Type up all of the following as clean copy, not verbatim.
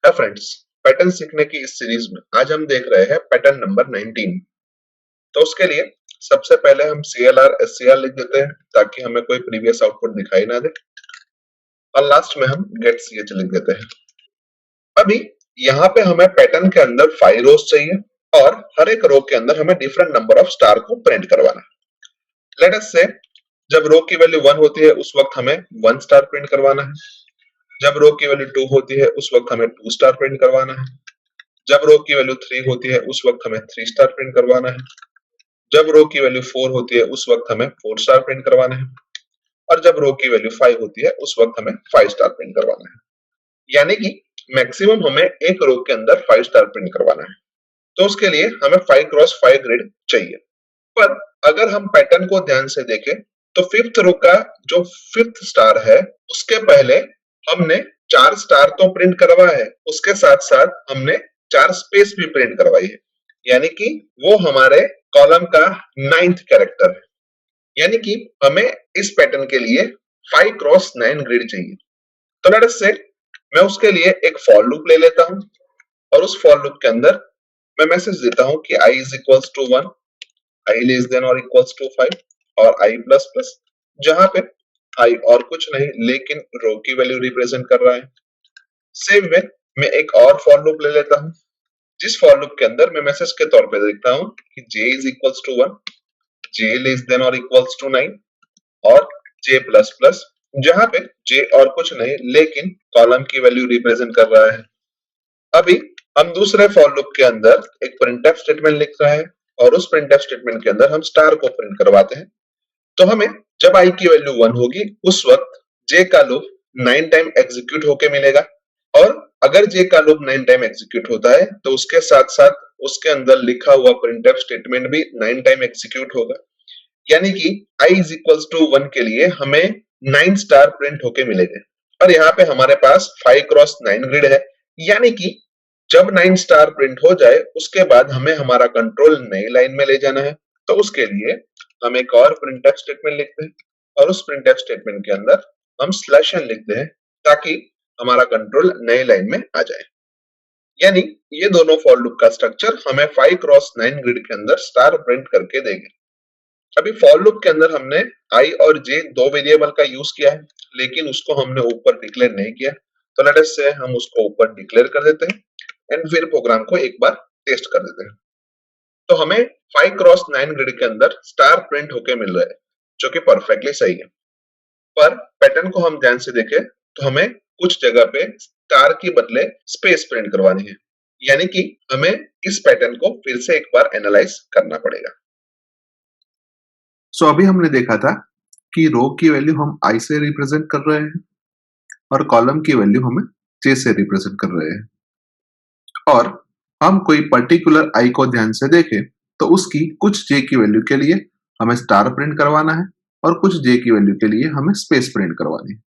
Friends, pattern सीखने की इस सीरीज में आज हम देख रहे हैं पैटर्न नंबर 19। तो उसके लिए सबसे पहले हम CLR SCR लिख देते हैं ताकि हमें कोई प्रीवियस आउटपुट दिखाई ना दे, और लास्ट में हम गेट CH लिख देते हैं। अभी यहाँ पे हमें पैटर्न के अंदर 5 रोज चाहिए और हर एक रो के अंदर हमें डिफरेंट नंबर ऑफ स्टार को प्रिंट करवाना है। लेट अस से जब रो की वैल्यू 1 होती है उस वक्त हमें 1 स्टार प्रिंट करवाना है। जब रो की वैल्यू 2 होती है उस वक्त हमें 2 स्टार प्रिंट करवाना है। जब रो की वैल्यू 3 होती है उस वक्त हमें 3 स्टार प्रिंट करवाना है। जब रो की वैल्यू 4 होती है उस वक्त हमें 4 स्टार प्रिंट करवाना है। और जब रो की वैल्यू 5 होती है उस वक्त हमें 5 स्टार प्रिंट करवाना है। यानी कि मैक्सिमम हमें एक रो के अंदर 5 स्टार प्रिंट करवाना है। तो उसके लिए हमें 5 क्रॉस 5 ग्रिड चाहिए। पर अगर हम पैटर्न को ध्यान से देखें तो फिफ्थ रो का जो फिफ्थ स्टार है उसके पहले हमने 4 स्टार तो प्रिंट करवाया है, उसके साथ साथ हमने 4 स्पेस भी प्रिंट करवाई है। यानी कि वो हमारे कॉलम का 9th कैरेक्टर है। यानी कि हमें इस पैटर्न के लिए 5 क्रॉस 9 ग्रिड चाहिए। तो लेट अस से मैं उसके लिए एक फॉर लूप ले लेता हूं और उस फॉर लूप के अंदर मैं मैसेज देता हूं कि i is equals to 1, i less than और इक्वल्स टू 5 और i प्लस प्लस, जहां पे i और कुछ नहीं लेकिन रो की वैल्यू रिप्रेजेंट कर रहा है। सेम वे मैं एक और फॉर लूप ले लेता हूं जिस फॉर लूप के अंदर मैं मैसेज के तौर पे देखता हूं कि j is equals to 1, j less than और इक्वल्स टू 9 और j प्लस प्लस, जहां पे j और कुछ नहीं लेकिन कॉलम की वैल्यू रिप्रेजेंट कर रहा है। अभी हम दूसरे फॉर लूप के अंदर एक प्रिंटफ स्टेटमेंट लिख रहे हैं और उस प्रिंटफ स्टेटमेंट के अंदर हम स्टार को प्रिंट करवाते हैं। तो हमें जब i की वैल्यू 1 होगी उस वक्त j का लूप 9 टाइम एग्जीक्यूट होके मिलेगा, और अगर j का लूप 9 टाइम एग्जीक्यूट होता है तो उसके साथ साथ उसके अंदर लिखा हुआ प्रिंटफ स्टेटमेंट भी 9 टाइम एग्जीक्यूट होगा। यानी कि i इज इक्वल्स टू 1 के लिए हमें 9 स्टार प्रिंट होके मिलेंगे। और यहाँ पे हमारे पास 5 क्रॉस 9 ग्रिड है। यानी कि जब 9 स्टार प्रिंट हो जाए उसके बाद हमें हमारा कंट्रोल नई लाइन में ले जाना है। तो उसके लिए हम एक और प्रिंटफ स्टेटमेंट लिखते हैं और उस प्रिंटफ स्टेटमेंट के अंदर हम स्लैश n लिखते हैं ताकि हमारा कंट्रोल नई लाइन में आ जाए। यानी ये दोनों फॉर लूप का स्ट्रक्चर हमें 5 क्रॉस 9 ग्रिड के अंदर स्टार प्रिंट करके देंगे। अभी फॉर लूप के अंदर हमने i और j दो वेरिएबल का यूज किया है लेकिन उसको हमने ऊपर डिक्लेयर नहीं किया। तो लेट अस से हम उसको ऊपर डिक्लेयर कर देते हैं एंड फिर प्रोग्राम को एक बार टेस्ट कर देते हैं। तो हमें 5 क्रॉस 9 ग्रिड के अंदर स्टार प्रिंट होके मिल रहा है जो कि परफेक्टली सही है। पर पैटर्न को हम ध्यान से देखें तो हमें कुछ जगह पे स्टार के बदले स्पेस प्रिंट करवानी है। यानी कि हमें इस पैटर्न को फिर से एक बार एनालाइज करना पड़ेगा। सो अभी हमने देखा था कि रो की वैल्यू हम i से रिप्रेजेंट कर रहे हैं और कॉलम की वैल्यू हमें j से रिप्रेजेंट कर रहे हैं, और हम कोई पर्टिकुलर i को ध्यान से देखें तो उसकी कुछ j की वैल्यू के लिए हमें स्टार प्रिंट करवाना है और कुछ j की वैल्यू के लिए हमें स्पेस प्रिंट करवानी है।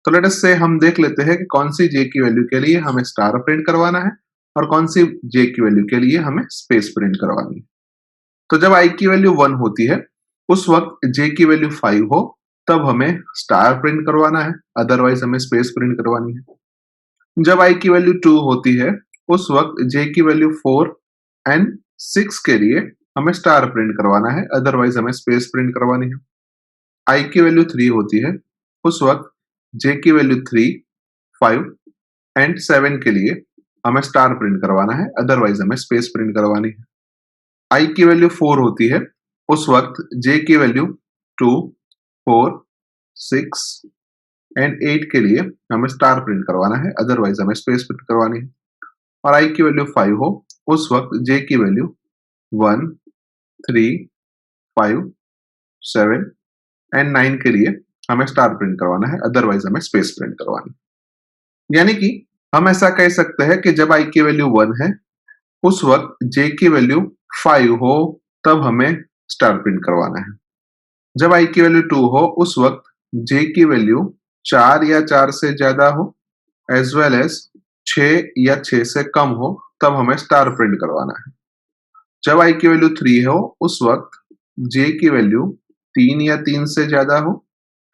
तो लेट अस से हम देख लेते हैं कि कौन सी j की वैल्यू के लिए हमें स्टार प्रिंट करवाना है और कौन सी j की वैल्यू के लिए हमें स्पेस प्रिंट करवानी है। तो जब i की वैल्यू 1 होती है उस वक्त j की वैल्यू 5 हो तब हमें स्टार प्रिंट करवाना है, अदरवाइज हमें स्पेस प्रिंट करवानी है। जब i की वैल्यू 2 होती है उस वक्त j की वैल्यू 4 एंड 6 के लिए हमें स्टार प्रिंट करवाना है, अदरवाइज हमें स्पेस प्रिंट करवानी है। i की वैल्यू 3 होती है उस वक्त j की वैल्यू 3, 5 एंड 7 के लिए हमें स्टार प्रिंट करवाना है, अदरवाइज हमें स्पेस प्रिंट करवानी है। i की वैल्यू 4 होती है उस वक्त j की वैल्यू 2, 4, 6 एंड 8 के लिए हमें स्टार प्रिंट करवाना है, अदरवाइज हमें स्पेस प्रिंट करवानी है। और i की वैल्यू 5 हो उस वक्त j की वैल्यू 1, 3, 5, 7 एंड 9 के लिए हमें स्टार प्रिंट करवाना है, अदरवाइज हमें स्पेस प्रिंट करवानी है। यानी कि हम ऐसा कह सकते हैं कि जब i की वैल्यू 1 है उस वक्त j की वैल्यू 5 हो तब हमें स्टार प्रिंट करवाना है। जब i की वैल्यू 2 हो उस वक्त j की वैल्यू 4 या 4 से ज्यादा हो एज वेल एज 6 या 6 से कम हो तब हमें स्टार प्रिंट करवाना है। जब i की वैल्यू 3 हो उस वक्त j की वैल्यू 3 या 3 से ज्यादा हो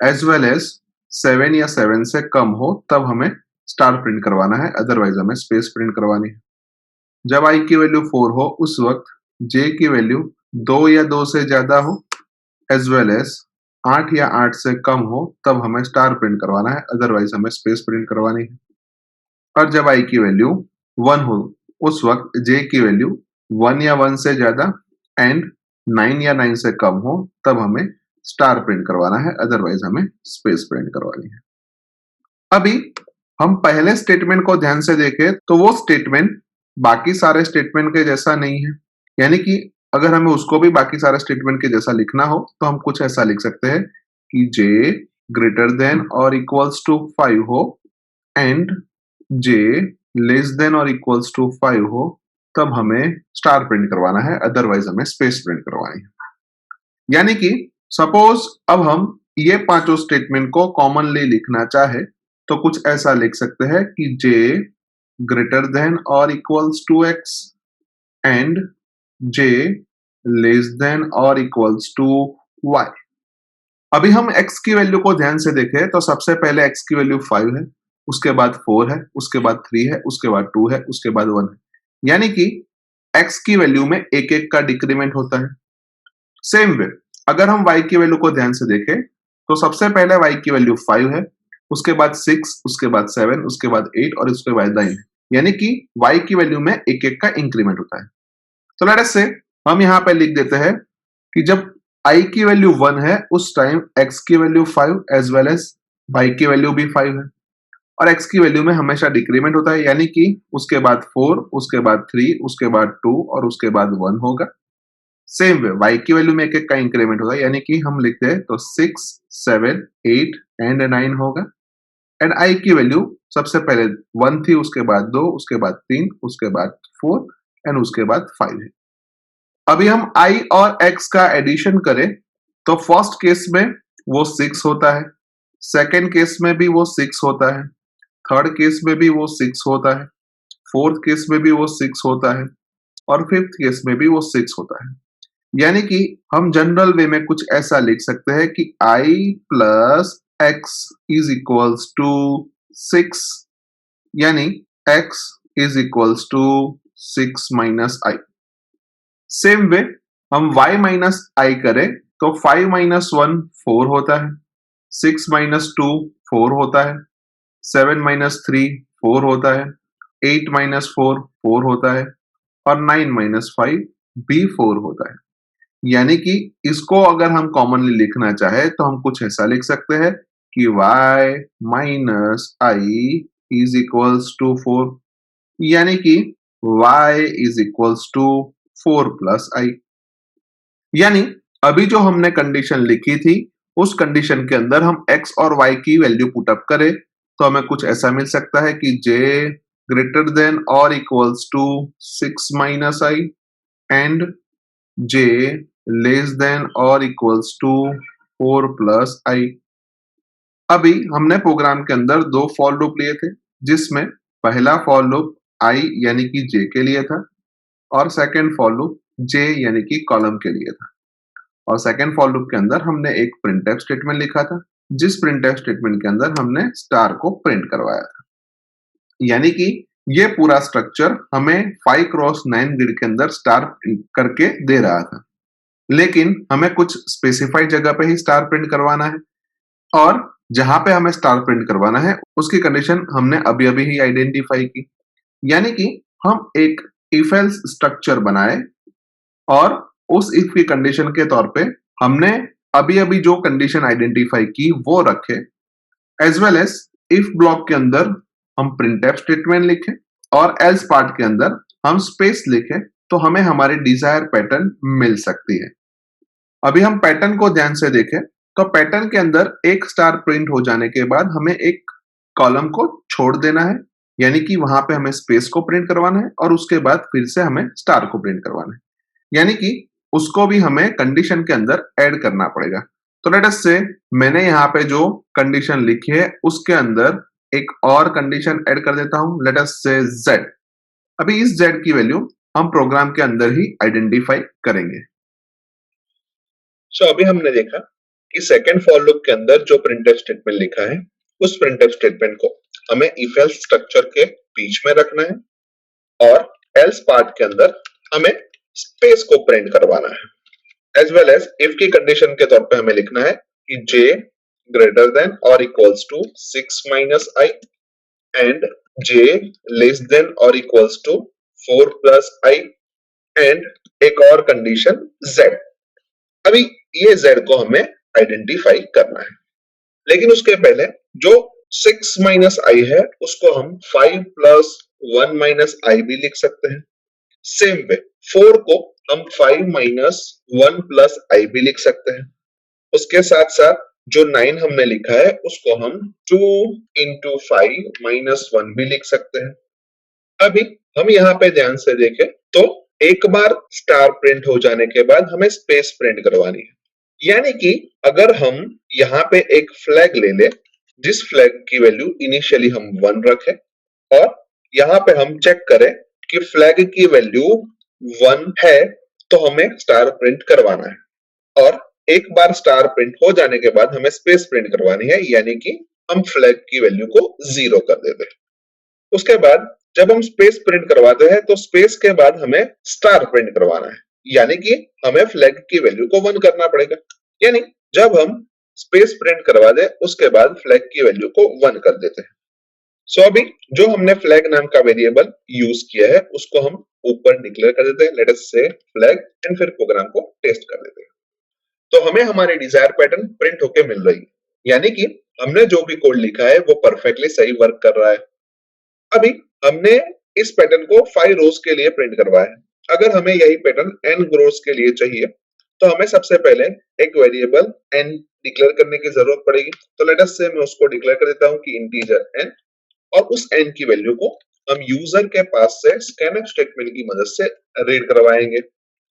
एज वेल एज 7 या 7 से कम हो तब हमें स्टार प्रिंट करवाना है, अदरवाइज हमें स्पेस प्रिंट करवानी है। जब i की वैल्यू 4 हो उस वक्त j की वैल्यू 2 या 2 से ज्यादा हो एज वेल एज 8 या 8 से कम हो तब हमें स्टार प्रिंट करवाना है, अदरवाइज हमें स्पेस प्रिंट करवानी है। और जब i की वैल्यू 1 हो उस वक्त j की वैल्यू 1 या 1 से ज्यादा एंड 9 या 9 से कम हो तब हमें स्टार प्रिंट करवाना है, अदरवाइज हमें स्पेस प्रिंट करवानी है। अभी हम पहले स्टेटमेंट को ध्यान से देखें तो वो स्टेटमेंट बाकी सारे स्टेटमेंट के जैसा नहीं है, यानी कि अगर हमें उसको भी बाकी सारे स्टेटमेंट के जैसा लिखना हो तो हम कुछ ऐसा लिख सकते हैं कि j ग्रेटर देन और इक्वल्स टू 5 हो एंड j लेस देन और इक्वल्स टू 5 हो तब हमें स्टार प्रिंट करवाना है, अदरवाइज हमें स्पेस प्रिंट करवानी है। यानी कि सपोज अब हम ये पांचों स्टेटमेंट को कॉमनली लिखना चाहे तो कुछ ऐसा लिख सकते हैं कि j ग्रेटर देन और equals to x and j less than और इक्वल्स टू y। अभी हम x की वैल्यू को ध्यान से देखें तो सबसे पहले x की वैल्यू 5 है, उसके बाद 4 है, उसके बाद 3 है, उसके बाद 2 है, उसके बाद 1 है, यानी कि x की वैल्यू में एक एक का डिक्रीमेंट होता है। सेम वे अगर हम y की वैल्यू को ध्यान से देखें तो सबसे पहले y की वैल्यू 5 है, उसके बाद 6, उसके बाद 7, उसके बाद 8 और उसके बाद 9, यानी कि y की वैल्यू में एक एक का इंक्रीमेंट होता है। तो लेट अस से हम यहाँ पे लिख देते हैं कि जब i की वैल्यू 1 है उस टाइम x की value 5 as well as y की वैल्यू भी 5 है और x की वैल्यू में हमेशा डिक्रीमेंट होता है, यानी कि उसके बाद 4, उसके बाद 3, उसके बाद 2 और उसके बाद 1 होगा। सेम वे y की वैल्यू में एक एक का इंक्रीमेंट होगा, यानी कि हम लिखते हैं तो 6, 7, 8 एंड 9 होगा एंड i की वैल्यू सबसे पहले 1 थी, उसके बाद 2, उसके बाद 3, उसके बाद 4 एंड उसके बाद 5 है। अभी हम i और x का एडिशन करें तो फर्स्ट केस में वो 6 होता है, सेकेंड केस में भी वो 6 होता है, थर्ड केस में भी वो 6 होता है, फोर्थ केस में भी वो 6 होता है और फिफ्थ केस में भी वो 6 होता है। यानी कि हम जनरल वे में कुछ ऐसा लिख सकते हैं कि i plus x is equals to 6, यानी x is equals to 6 minus i। Same way हम y माइनस i करें तो 5 माइनस 1 4 होता है, 6 माइनस 2 4 होता है, 7 माइनस 3 4 होता है, 8 माइनस 4 4 होता है और 9 माइनस 5 भी 4 होता है। यानी कि इसको अगर हम कॉमनली लिखना चाहे तो हम कुछ ऐसा लिख सकते हैं कि y minus i is equals to 4, यानी कि y is equals to 4 plus i। यानी अभी जो हमने कंडीशन लिखी थी उस कंडीशन के अंदर हम x और y की वैल्यू पुट अप करें तो हमें कुछ ऐसा मिल सकता है कि j ग्रेटर देन और equals to 6 minus i and j less than और इक्वल्स टू 4 प्लस i। अभी हमने प्रोग्राम के अंदर दो फॉर लूप लिए थे, जिसमें पहला फॉर लूप i यानी कि j के लिए था और सेकंड फॉर लूप j यानी कि कॉलम के लिए था। और सेकंड फॉर लूप के अंदर हमने एक प्रिंटफ स्टेटमेंट लिखा था, जिस प्रिंटफ स्टेटमेंट के अंदर हमने स्टार को प्रिंट करवाया था। यानी कि ये पूरा स्ट्रक्चर हमें 5 क्रॉस 9 ग्रिड के अंदर स्टार प्रिंट करके दे रहा था, लेकिन हमें कुछ स्पेसिफाइड जगह पे ही स्टार प्रिंट करवाना है और जहां पे हमें स्टार प्रिंट करवाना है उसकी कंडीशन हमने अभी अभी ही आइडेंटिफाई की। यानी कि हम एक इफ एल्स स्ट्रक्चर बनाए और उस इफ की कंडीशन के तौर पे हमने अभी अभी जो कंडीशन आइडेंटिफाई की वो रखे, as well as if block के अंदर हम प्रिंटफ स्टेटमेंट लिखें और एल्स पार्ट के अंदर हम स्पेस लिखें तो हमें हमारी डिजायर पैटर्न मिल सकती है। अभी हम पैटर्न को ध्यान से देखें तो पैटर्न के अंदर एक स्टार प्रिंट हो जाने के बाद हमें एक कॉलम को छोड़ देना है, यानी कि वहां पे हमें स्पेस को प्रिंट करवाना है और उसके बाद फिर से हमें स्टार को प्रिंट करवाना है, यानी कि उसको भी हमें कंडीशन के अंदर ऐड करना पड़ेगा। तो लेट अस से मैंने यहाँ पे जो कंडीशन लिखी है उसके अंदर एक और कंडीशन ऐड कर देता हूं, लेट अस से z। अभी इस z की वैल्यू हम प्रोग्राम के अंदर ही आइडेंटिफाई करेंगे। अभी हमने देखा कि सेकंड फॉर लूप के अंदर जो प्रिंटफ स्टेटमेंट लिखा है उस प्रिंटफ स्टेटमेंट को हमें if else स्ट्रक्चर के बीच में रखना है और else पार्ट के अंदर हमें स्पेस को प्रिंट करवाना है एज वेल एज इफ की कंडीशन के तौर पे हमें लिखना है कि j ग्रेटर देन और equals to 6 minus i and j less than और equals to 4 plus i and एक और कंडीशन z। अभी ये z को हमें आइडेंटिफाई करना है, लेकिन उसके पहले जो 6 माइनस i है उसको हम 5 प्लस 1 माइनस i भी लिख सकते हैं। सेम वे 4 को हम 5 माइनस 1 प्लस i भी लिख सकते हैं। उसके साथ साथ जो 9 हमने लिखा है उसको हम 2 इंटू 5 माइनस 1 भी लिख सकते हैं। अभी हम यहाँ पे ध्यान से देखें तो एक बार स्टार प्रिंट हो जाने के बाद हमें स्पेस प्रिंट करवानी है, यानी कि अगर हम यहाँ पे एक फ्लैग ले ले जिस फ्लैग की वैल्यू इनिशियली हम 1 रखें और यहाँ पे हम चेक करें कि फ्लैग की वैल्यू 1 है तो हमें स्टार प्रिंट करवाना है और एक बार स्टार प्रिंट हो जाने के बाद हमें स्पेस प्रिंट करवानी है, यानी कि हम फ्लैग की वैल्यू को 0 कर देते हैं। उसके बाद जब हम स्पेस प्रिंट करवाते हैं तो स्पेस के बाद हमें स्टार प्रिंट करवाना है, यानी कि हमें फ्लैग की वैल्यू को 1 करना पड़ेगा। यानी जब हम स्पेस प्रिंट करवा दे उसके बाद फ्लैग की वैल्यू को 1 कर देते हैं। सो अभी जो हमने फ्लैग नाम का वेरिएबल यूज किया है उसको हम ऊपर डिक्लेयर कर देते हैं, लेट अस से फ्लैग एंड फिर प्रोग्राम को टेस्ट कर देते हैं। तो हमें हमारी डिजायर पैटर्न प्रिंट होके मिल रही है, यानी कि हमने जो भी कोड लिखा है वो परफेक्टली सही वर्क कर रहा है। अभी हमने इस पैटर्न को 5 रोज के लिए प्रिंट करवाया है। अगर हमें यही पैटर्न n रोज के लिए चाहिए तो हमें सबसे पहले एक वेरिएबल n डिक्लेयर करने की जरूरत पड़ेगी। तो लेट अस से मैं उसको डिक्लेयर कर देता हूं कि इंटीजर n, और उस n की वैल्यू को हम यूजर के पास से स्कैनफ स्टेटमेंट की मदद से रीड करवाएंगे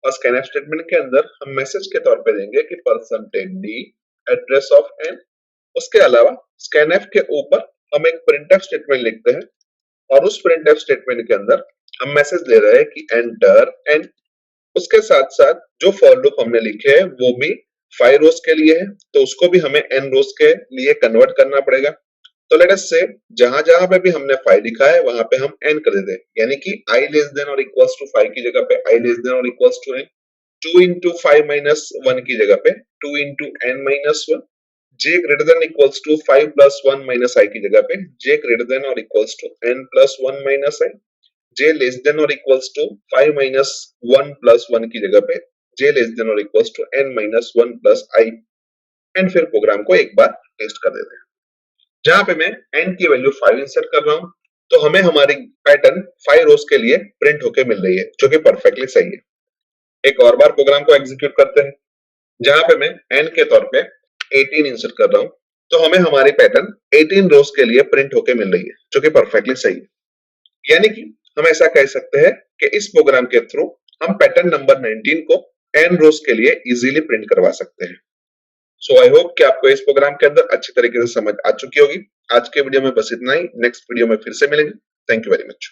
और स्कैनफ स्टेटमेंट के अंदर हम मैसेज के तौर पे देंगे कि %d एड्रेस ऑफ n। उसके अलावा स्कैनफ के ऊपर हम एक प्रिंटफ स्टेटमेंट लिखते हैं और उस प्रिंटफ स्टेटमेंट के अंदर हम मैसेज दे रहे हैं कि एंटर n। उसके साथ साथ जो फॉर लूप हमने लिखे हैं वो भी 5 रोज के लिए है तो उसको भी हमें n रोज के लिए कन्वर्ट करना पड़ेगा। तो लेट अस से जहां जहां पे भी हमने 5 लिखा है वहां पे हम n कर देते हैं, यानी कि i लेस देन और इक्वल्स टू 5 की जगह पे i लेस देन और equals to n, 2 into 5 minus 1 की जगह पे 2 into n minus 1, j greater than equals to 5 plus 1 minus i की जगह पे j ग्रेटर देन और equals to n plus 1 minus i, j less than और equals to 5 minus 1 plus 1 की जगह पे j लेस देन और equals to n minus 1 plus i and फिर प्रोग्राम को एक बार टेस्ट कर देते हैं। जहां पे मैं n की वैल्यू 5 इंसर्ट कर रहा हूं तो हमें हमारी पैटर्न 5 रोज के लिए प्रिंट होके मिल रही है, जो कि परफेक्टली सही है। एक और बार प्रोग्राम को एग्जीक्यूट करते हैं जहां पे मैं n के तौर पे 18 इंसर्ट कर रहा हूं तो हमें हमारी पैटर्न 18 रोज के लिए प्रिंट होके मिल रही है, जो कि परफेक्टली सही है। यानी कि हम ऐसा कह सकते हैं कि इस प्रोग्राम के थ्रू हम पैटर्न नंबर 19 को n रोज के लिए इजीली प्रिंट करवा सकते हैं। सो आई होप कि आपको इस प्रोग्राम के अंदर अच्छी तरीके से समझ आ चुकी होगी। आज के वीडियो में बस इतना ही, नेक्स्ट वीडियो में फिर से मिलेंगे। Thank you very much.